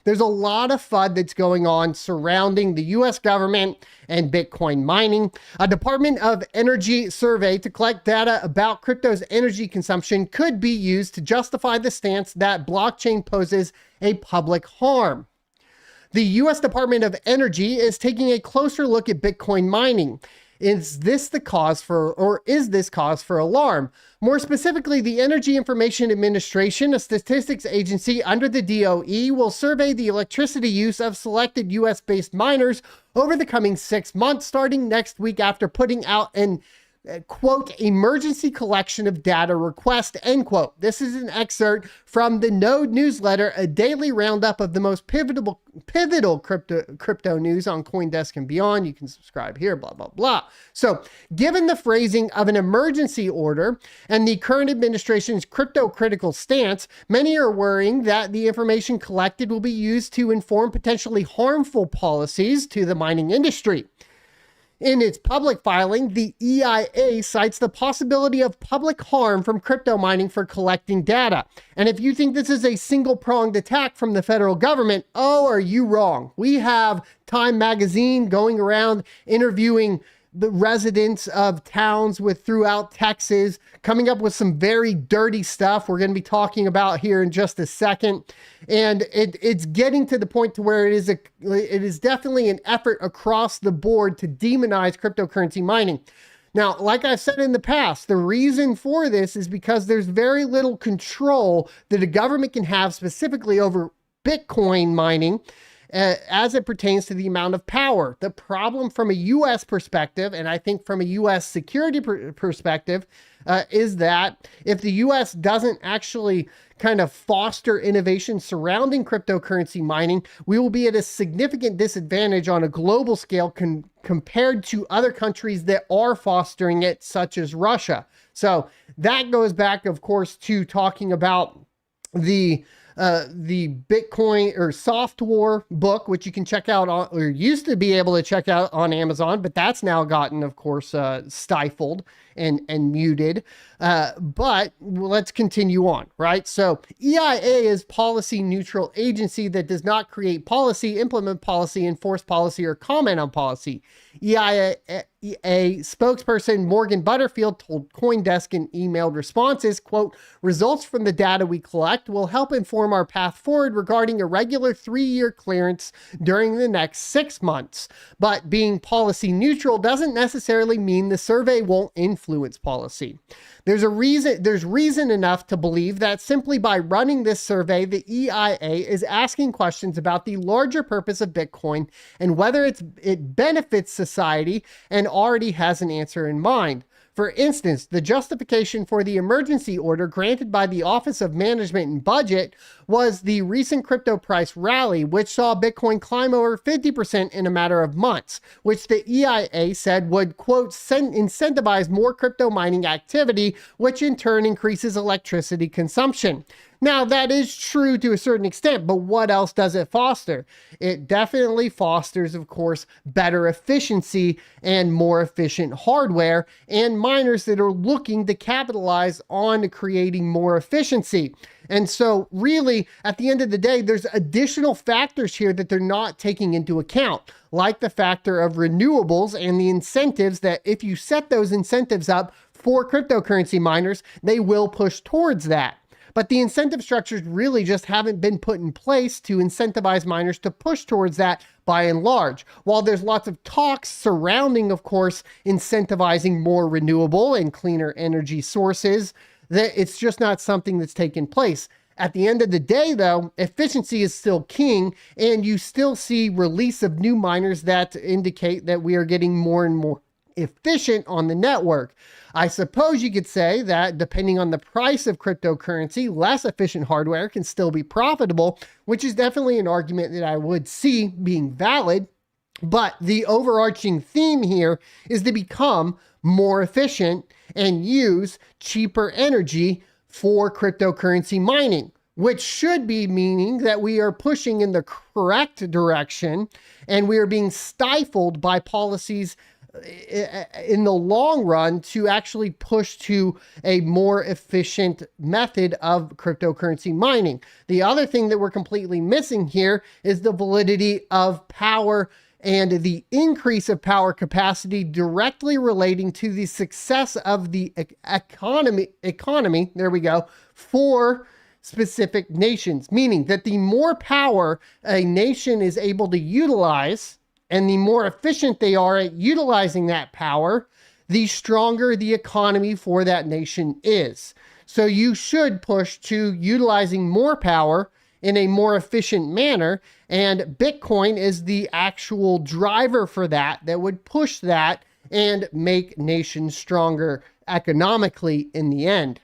There's a lot of FUD that's going on surrounding the US government and Bitcoin mining. A Department of Energy survey to collect data about crypto's energy consumption could be used to justify the stance that blockchain poses a public harm. The US Department of Energy is taking a closer look at Bitcoin mining. Is this cause for alarm? More specifically, the Energy Information Administration, a statistics agency under the DOE, will survey the electricity use of selected US-based miners over the coming 6 months, starting next week after putting out an quote, emergency collection of data request, end quote. This is an excerpt from the Node newsletter, a daily roundup of the most pivotal crypto news on CoinDesk and beyond. You can subscribe here, blah, blah, blah. So given the phrasing of an emergency order and the current administration's crypto critical stance, many are worrying that the information collected will be used to inform potentially harmful policies to the mining industry. In its public filing, the EIA cites the possibility of public harm from crypto mining for collecting data. And if you think this is a single-pronged attack from the federal government, oh, are you wrong? We have Time Magazine going around interviewing the residents of towns throughout Texas, coming up with some very dirty stuff we're going to be talking about here in just a second. And it's getting to the point to where it is definitely an effort across the board to demonize cryptocurrency mining. Now, like I've said in the past, the reason for this is because there's very little control that a government can have specifically over Bitcoin mining as it pertains to the amount of power. The problem from a U.S. perspective, and I think from a U.S. security perspective, is that if the U.S. doesn't actually kind of foster innovation surrounding cryptocurrency mining, we will be at a significant disadvantage on a global scale compared to other countries that are fostering it, such as Russia. So that goes back, of course, to talking about the Bitcoin or Soft War book, which you can check out on, or used to be able to check out on Amazon, but that's now gotten, of course, stifled and muted. But let's continue on, right? So EIA is policy neutral agency that does not create policy, implement policy, enforce policy, or comment on policy. EIA spokesperson Morgan Butterfield told CoinDesk in emailed responses, quote, results from the data we collect will help inform our path forward regarding a regular 3-year clearance during the next 6 months. But being policy neutral doesn't necessarily mean the survey won't influence policy. There's reason enough to believe that simply by running this survey, the EIA is asking questions about the larger purpose of Bitcoin and whether it benefits society, and already has an answer in mind. For instance, the justification for the emergency order granted by the Office of Management and Budget was the recent crypto price rally, which saw Bitcoin climb over 50% in a matter of months, which the EIA said would, quote, incentivize more crypto mining activity, which in turn increases electricity consumption. Now, that is true to a certain extent, but what else does it foster? It definitely fosters, of course, better efficiency and more efficient hardware and miners that are looking to capitalize on creating more efficiency. And so really, at the end of the day, there's additional factors here that they're not taking into account, like the factor of renewables and the incentives that if you set those incentives up for cryptocurrency miners, they will push towards that. But the incentive structures really just haven't been put in place to incentivize miners to push towards that by and large. While there's lots of talks surrounding, of course, incentivizing more renewable and cleaner energy sources, that it's just not something that's taken place. At the end of the day, though, efficiency is still king, and you still see release of new miners that indicate that we are getting more and more efficient on the network. I suppose you could say that depending on the price of cryptocurrency, less efficient hardware can still be profitable, which is definitely an argument that I would see being valid. But the overarching theme here is to become more efficient and use cheaper energy for cryptocurrency mining, which should be meaning that we are pushing in the correct direction and we are being stifled by policies in the long run to actually push to a more efficient method of cryptocurrency mining. The other thing that we're completely missing here is the validity of power and the increase of power capacity directly relating to the success of the economy, there we go, for specific nations, meaning that the more power a nation is able to utilize and the more efficient they are at utilizing that power, the stronger the economy for that nation is. So you should push to utilizing more power in a more efficient manner, and Bitcoin is the actual driver for that would push that and make nations stronger economically in the end.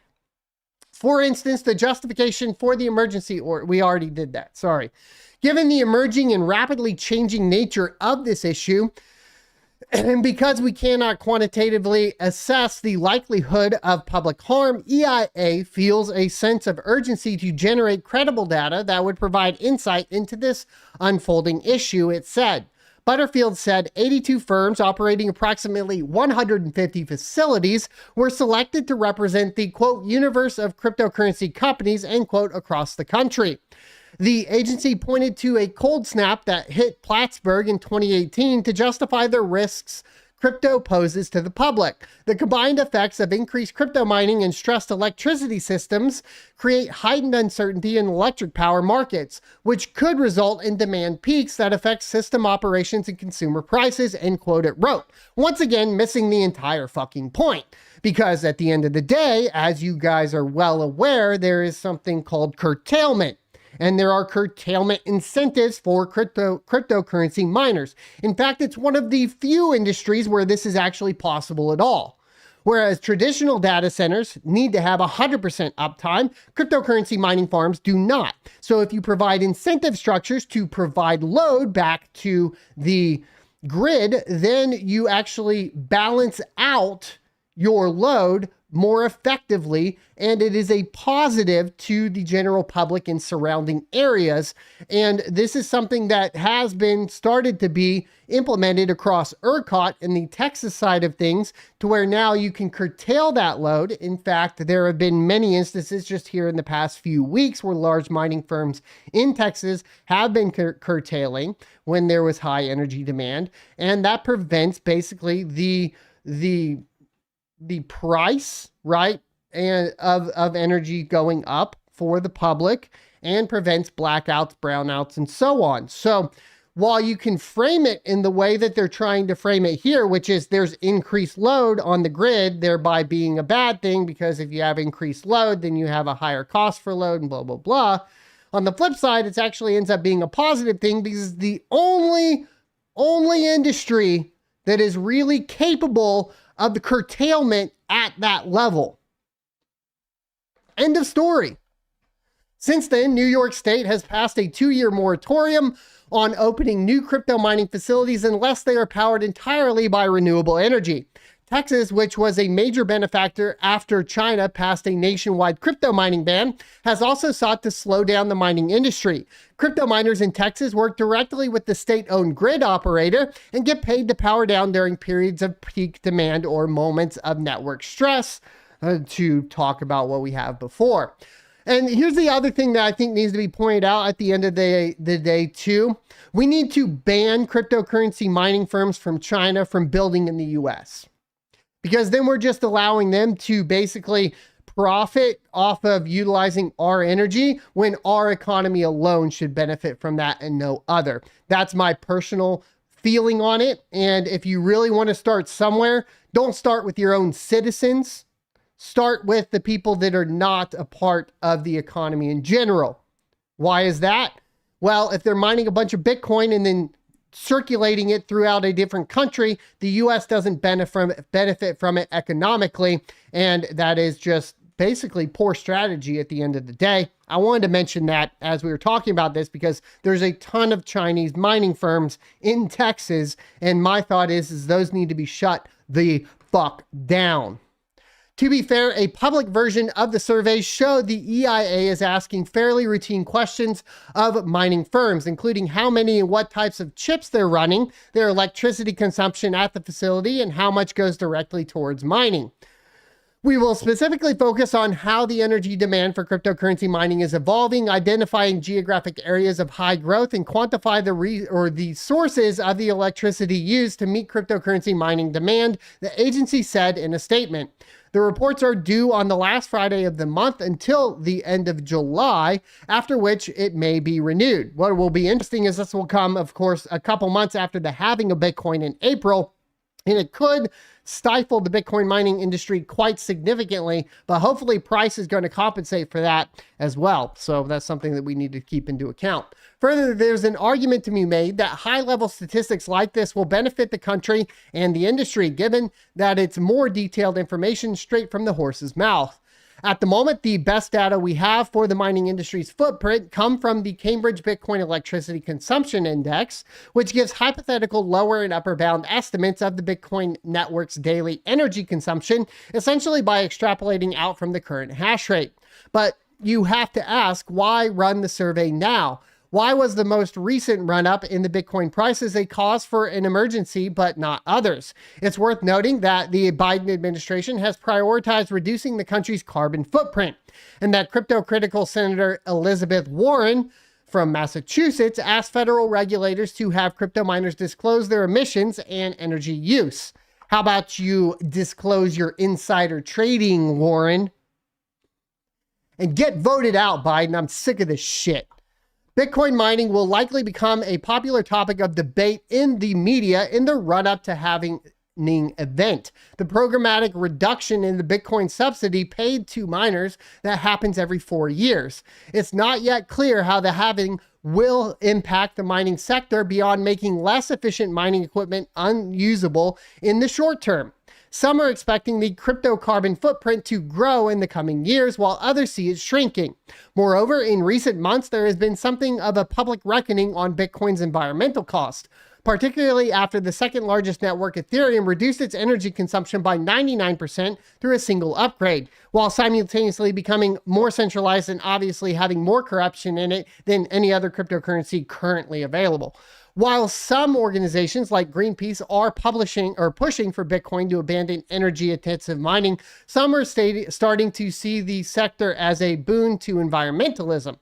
For instance, the justification for the emergency order, we already did that, sorry. Given the emerging and rapidly changing nature of this issue, and because we cannot quantitatively assess the likelihood of public harm, EIA feels a sense of urgency to generate credible data that would provide insight into this unfolding issue, it said. Butterfield said 82 firms operating approximately 150 facilities were selected to represent the, quote, universe of cryptocurrency companies, end quote, across the country. The agency pointed to a cold snap that hit Plattsburgh in 2018 to justify the risks crypto poses to the public. The combined effects of increased crypto mining and stressed electricity systems create heightened uncertainty in electric power markets, which could result in demand peaks that affect system operations and consumer prices, end quote, it wrote. Once again, missing the entire fucking point. Because at the end of the day, as you guys are well aware, there is something called curtailment. And there are curtailment incentives for cryptocurrency miners. In fact, it's one of the few industries where this is actually possible at all. Whereas traditional data centers need to have 100% uptime, cryptocurrency mining farms do not. So if you provide incentive structures to provide load back to the grid, then you actually balance out your load more effectively, and it is a positive to the general public in surrounding areas. And this is something that has been started to be implemented across ERCOT in the Texas side of things, to where now you can curtail that load. In fact, there have been many instances just here in the past few weeks where large mining firms in Texas have been curtailing when there was high energy demand, and that prevents basically the price, right, and of energy going up for the public, and prevents blackouts, brownouts, and so on. So while you can frame it in the way that they're trying to frame it here, which is there's increased load on the grid, thereby being a bad thing, because if you have increased load, then you have a higher cost for load and blah, blah, blah. On the flip side, it actually ends up being a positive thing, because the only industry that is really capable of the curtailment at that level. End of story. Since then, New York State has passed a 2-year moratorium on opening new crypto mining facilities unless they are powered entirely by renewable energy. Texas, which was a major benefactor after China passed a nationwide crypto mining ban, has also sought to slow down the mining industry. Crypto miners in Texas work directly with the state-owned grid operator and get paid to power down during periods of peak demand or moments of network stress, to talk about what we have before. And here's the other thing that I think needs to be pointed out at the end of the day too. We need to ban cryptocurrency mining firms from China from building in the US. Because then we're just allowing them to basically profit off of utilizing our energy, when our economy alone should benefit from that and no other. That's my personal feeling on it. And if you really want to start somewhere, don't start with your own citizens. Start with the people that are not a part of the economy in general. Why is that? Well, if they're mining a bunch of Bitcoin and then circulating it throughout a different country, the US doesn't benefit from it economically, and that is just basically poor strategy at the end of the day. I wanted to mention that as we were talking about this, because there's a ton of Chinese mining firms in Texas, and my thought is those need to be shut the fuck down. To be fair, a public version of the survey showed the EIA is asking fairly routine questions of mining firms, including how many and what types of chips they're running, their electricity consumption at the facility, and how much goes directly towards mining. We will specifically focus on how the energy demand for cryptocurrency mining is evolving, identifying geographic areas of high growth, and quantify the sources of the electricity used to meet cryptocurrency mining demand, the agency said in a statement. The reports are due on the last Friday of the month until the end of July, after which it may be renewed. What will be interesting is this will come, of course, a couple months after the halving of Bitcoin in April, and it could stifle the Bitcoin mining industry quite significantly, but hopefully price is going to compensate for that as well. So that's something that we need to keep into account. Further, there's an argument to be made that high-level statistics like this will benefit the country and the industry, given that it's more detailed information straight from the horse's mouth. At the moment, the best data we have for the mining industry's footprint come from the Cambridge Bitcoin Electricity Consumption Index, which gives hypothetical lower and upper bound estimates of the Bitcoin network's daily energy consumption, essentially by extrapolating out from the current hash rate. But you have to ask, why run the survey now? Why was the most recent run-up in the Bitcoin prices a cause for an emergency, but not others? It's worth noting that the Biden administration has prioritized reducing the country's carbon footprint, and that crypto-critical Senator Elizabeth Warren from Massachusetts asked federal regulators to have crypto miners disclose their emissions and energy use. How about you disclose your insider trading, Warren? And get voted out, Biden. I'm sick of this shit. Bitcoin mining will likely become a popular topic of debate in the media in the run-up to halving event. The programmatic reduction in the Bitcoin subsidy paid to miners that happens every 4 years. It's not yet clear how the halving will impact the mining sector beyond making less efficient mining equipment unusable in the short term. Some are expecting the crypto carbon footprint to grow in the coming years, while others see it shrinking. Moreover, in recent months, there has been something of a public reckoning on Bitcoin's environmental cost, particularly after the second largest network, Ethereum, reduced its energy consumption by 99% through a single upgrade, while simultaneously becoming more centralized and obviously having more corruption in it than any other cryptocurrency currently available. While some organizations like Greenpeace are pushing for Bitcoin to abandon energy-intensive mining, some are starting to see the sector as a boon to environmentalism.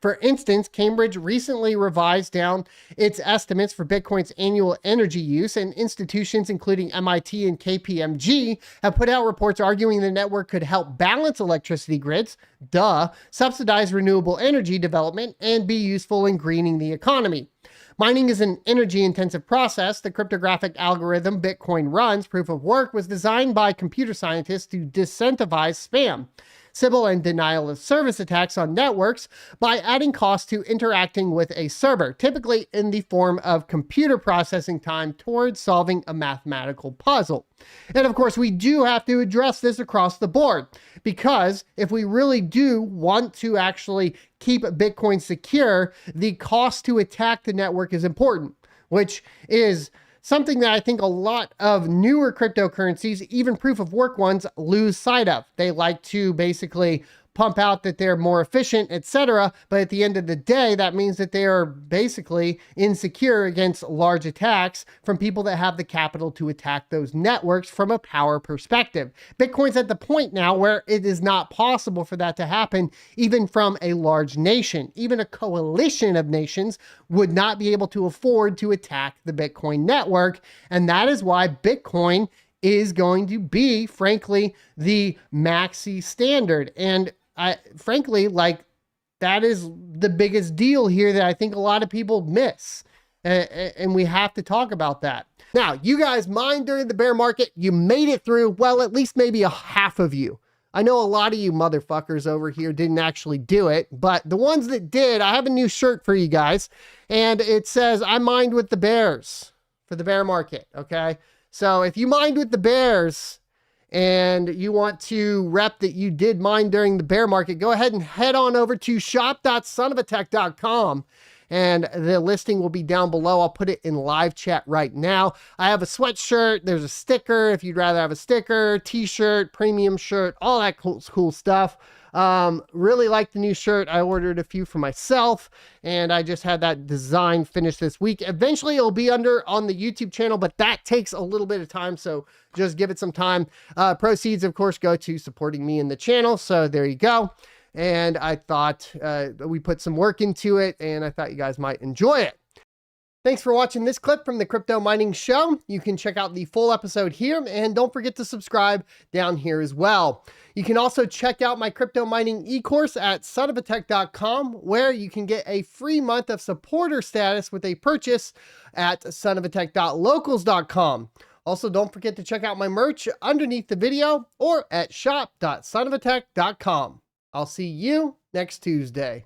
For instance, Cambridge recently revised down its estimates for Bitcoin's annual energy use, and institutions including MIT and KPMG have put out reports arguing the network could help balance electricity grids, subsidize renewable energy development, and be useful in greening the economy. Mining is an energy-intensive process. The cryptographic algorithm Bitcoin runs, proof of work, was designed by computer scientists to disincentivize spam, Sybil, and denial of service attacks on networks by adding cost to interacting with a server, typically in the form of computer processing time towards solving a mathematical puzzle. And of course, we do have to address this across the board, because if we really do want to actually keep Bitcoin secure, the cost to attack the network is important, which is something that I think a lot of newer cryptocurrencies, even proof of work ones, lose sight of. They like to basically pump out that they're more efficient, etc. But at the end of the day, that means that they are basically insecure against large attacks from people that have the capital to attack those networks from a power perspective. Bitcoin's at the point now where it is not possible for that to happen, even from a large nation. Even a coalition of nations would not be able to afford to attack the Bitcoin network. And that is why Bitcoin is going to be, frankly, the maxi standard. And frankly, like, that is the biggest deal here that I think a lot of people miss. And we have to talk about that. Now, you guys mined during the bear market. You made it through. Well, at least maybe a half of you. I know a lot of you motherfuckers over here didn't actually do it, but the ones that did, I have a new shirt for you guys. And it says, I mined with the bears for the bear market, okay? So if you mined with the bears and you want to rep that you did mine during the bear market, go ahead and head on over to shop.sonofatech.com and the listing will be down below. I'll put it in live chat right now. I have a sweatshirt, there's a sticker if you'd rather have a sticker, t-shirt, premium shirt, all that cool stuff. Really like the new shirt. I ordered a few for myself, and I just had that design finished this week. Eventually it'll be on the YouTube channel, but that takes a little bit of time, so just give it some time. Proceeds, of course, go to supporting me in the channel, so there you go. And I thought we put some work into it, and I thought you guys might enjoy it. Thanks for watching this clip from the Crypto Mining Show. You can check out the full episode here, and don't forget to subscribe down here as well. You can also check out my crypto mining e-course at sonofatech.com, where you can get a free month of supporter status with a purchase at sonofatech.locals.com. Also, don't forget to check out my merch underneath the video or at shop.sonofatech.com. I'll see you next Tuesday.